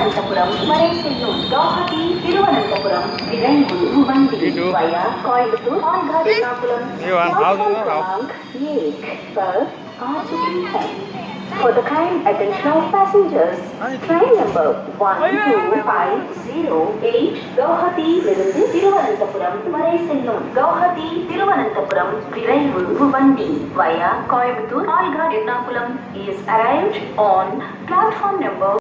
திருவனந்தபுரம் வரை செல்லும் கவுஹாத்தி திருவனந்தபுரம் விரைவு வண்டி via கோயம்புத்தூர் ஆல்காட் எர்ணாகுளம் क्रमांक 1 पर आ चुकी है। For the kind attention of passengers, train number 12508 கவுஹாத்தியிலிருந்து Thiruvananthapuram வரை செல்லும் கவுஹாத்தி திருவனந்தபுரம் விரைவு வண்டி via Coimbatore Olcott Ernakulam is arrived on platform number